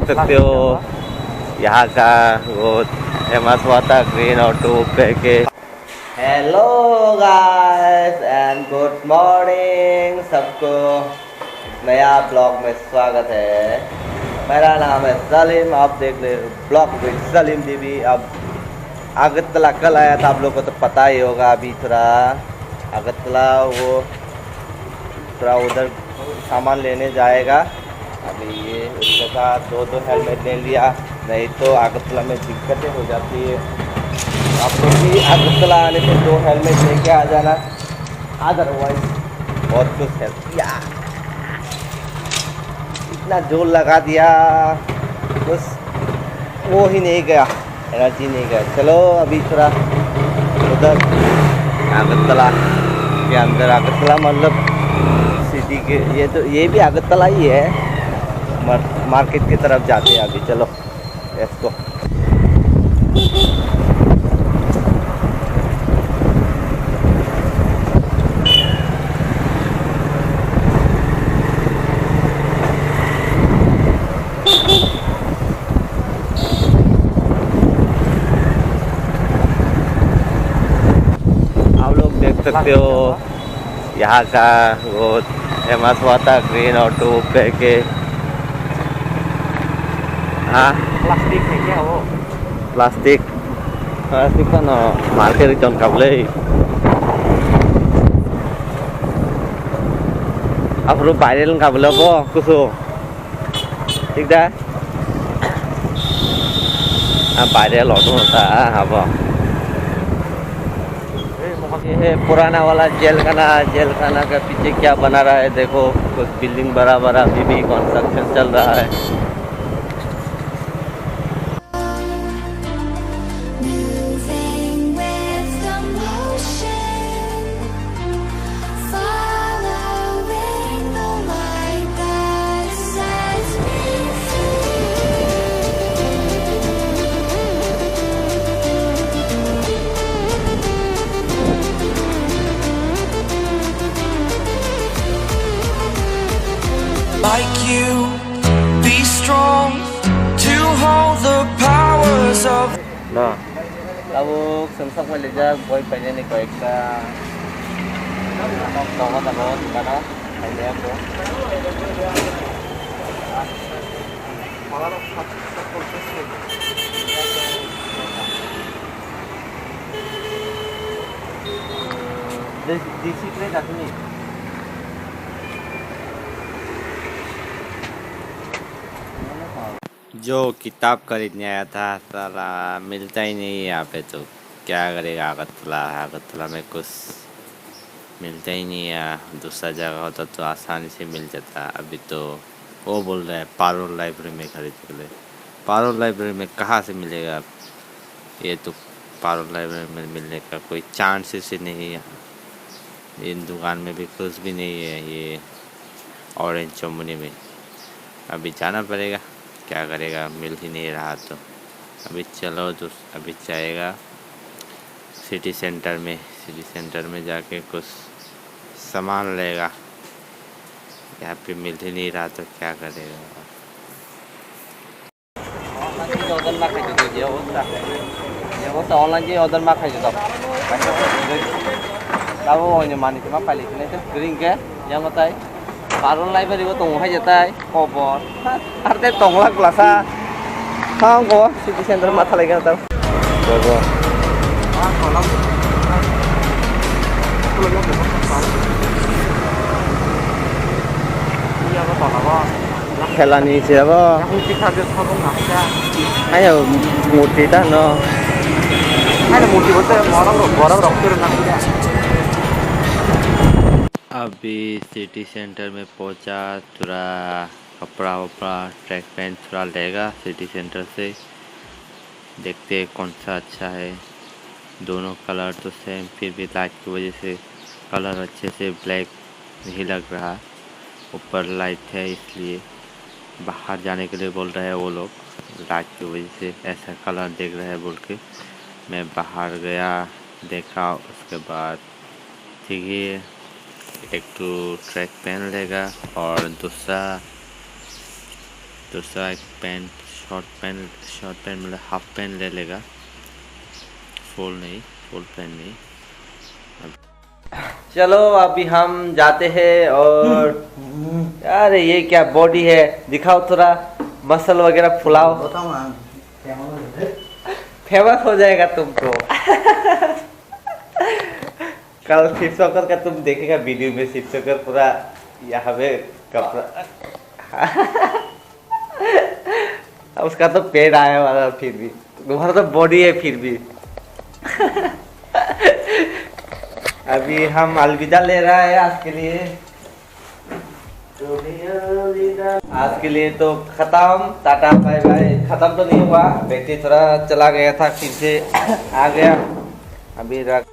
देख सकते हो यहाँ का वो फेमस हुआ था ग्रीन ऑटो करके। Hello guys and good morning सबको, नया ब्लॉग में स्वागत है। मेरा नाम है सलीम, आप देख ले ब्लॉग विद सलीम जीबी। अब अगरतला कल आया था, आप लोग को तो पता ही होगा। अभी थोड़ा अगरतला वो थोड़ा उधर सामान लेने जाएगा। अभी ये उसके साथ दो हेलमेट ले लिया, नहीं तो अगरतला में दिक्कतें हो जाती है। आप लोग भी अगरतला आने से 2 हेलमेट लेके आ जाना, अदरवाइज बहुत कुछ है। इतना जोर लगा दिया कुछ वो ही नहीं गया, एनर्जी नहीं गया। चलो अभी थोड़ा उधर अगरतला के अंदर, अगरतला मतलब सिटी के, ये भी अगरतला ही है, मार्केट की तरफ जाते हैं अभी। चलो लेट्स गो। आप लोग देख सकते हो यहाँ का वो फेमस हुआ था ग्रीन ऑटो करके। हाँ प्लास्टिक है क्या वो? प्लास्टिक प्लास्टिक का ना मार्केट जन काबले आप लोग वायरल काबले को कुछ ठीक है। वायरल ऑटो होता है। अब ये है पुराना वाला जेल खाना का पीछे क्या बना रहा है देखो, कुछ बिल्डिंग बड़ा बड़ा अभी भी कंस्ट्रक्शन चल रहा है। Like you, be strong to hold the powers of. Nah, lalu semsak melihat boy pengen nih kau eksa, tahu di mana? Ini aku. Di sini kat sini. जो किताब खरीदने आया था साला मिलता ही नहीं है यहाँ पे, तो क्या करेगा। अगरतला में कुछ मिलता ही नहीं है। दूसरा जगह होता तो आसानी से मिल जाता। अभी तो वो बोल रहा है पारुल लाइब्रेरी में खरीद के ले। पारुल लाइब्रेरी में कहाँ से मिलेगा ये, तो पारुल लाइब्रेरी में मिलने का कोई चांसेस ही नहीं है। इन दुकान में भी कुछ भी नहीं है ये ऑरेंज चौमुनी में। अभी जाना पड़ेगा, क्या करेगा, मिल ही नहीं रहा तो अभी चलो तो अभी जाएगा सिटी सेंटर में जाके कुछ सामान लेगा। यहाँ पे मिल ही नहीं रहा तो क्या करेगा। ऑनलाइन ऑर्डर मा खाई जो ताबो हने मानि मा पाली ने तो ग्रीन के yang matai पारुल लाइब्रेरी को तो वहाँ जाता है खबर अरे तोंगला क्लासा हाँ को सिटी सेंटर माथा लगे तब देखो खेला नहीं सिर्फ ayo मूर्ति था ना मूर्ति बोलते बड़ा रख अभी सिटी सेंटर में पहुंचा, थोड़ा कपड़ा वपड़ा ट्रैक पैंट थोड़ा लेगा सिटी सेंटर से। देखते हैं कौन सा अच्छा है। दोनों कलर तो सेम, फिर भी लाइट की वजह से कलर अच्छे से ब्लैक नहीं लग रहा। ऊपर लाइट है इसलिए बाहर जाने के लिए बोल रहे हैं वो लोग। लाइट की वजह से ऐसा कलर देख रहे हैं बोल के मैं बाहर गया, देखा। उसके बाद ठीक है, एक तो ट्रैक पैन लेगा और दूसरा दूसरा एक पैंट शॉर्ट पैंट मतलब हाफ पैंट ले लेगा, फुल पैंट नहीं। चलो अभी हम जाते हैं। और यार ये क्या बॉडी है, दिखाओ थोड़ा मसल वगैरह फुलाओ, फेमस हो जाएगा तुमको। कल शिव शंकर का तुम देखेगा वीडियो में, शिव शंकर पूरा यहाँ पे कपड़ा उसका तो पेड़ आया वाला, फिर भी तुम्हारा तो बॉडी है फिर भी। अभी हम अलविदा ले रहा है आज के लिए। आज के लिए तो खत्म, टाटा बाय बाय। खत्म तो नहीं हुआ, बैटरी थोड़ा चला गया था, फिर से आ गया। अभी रख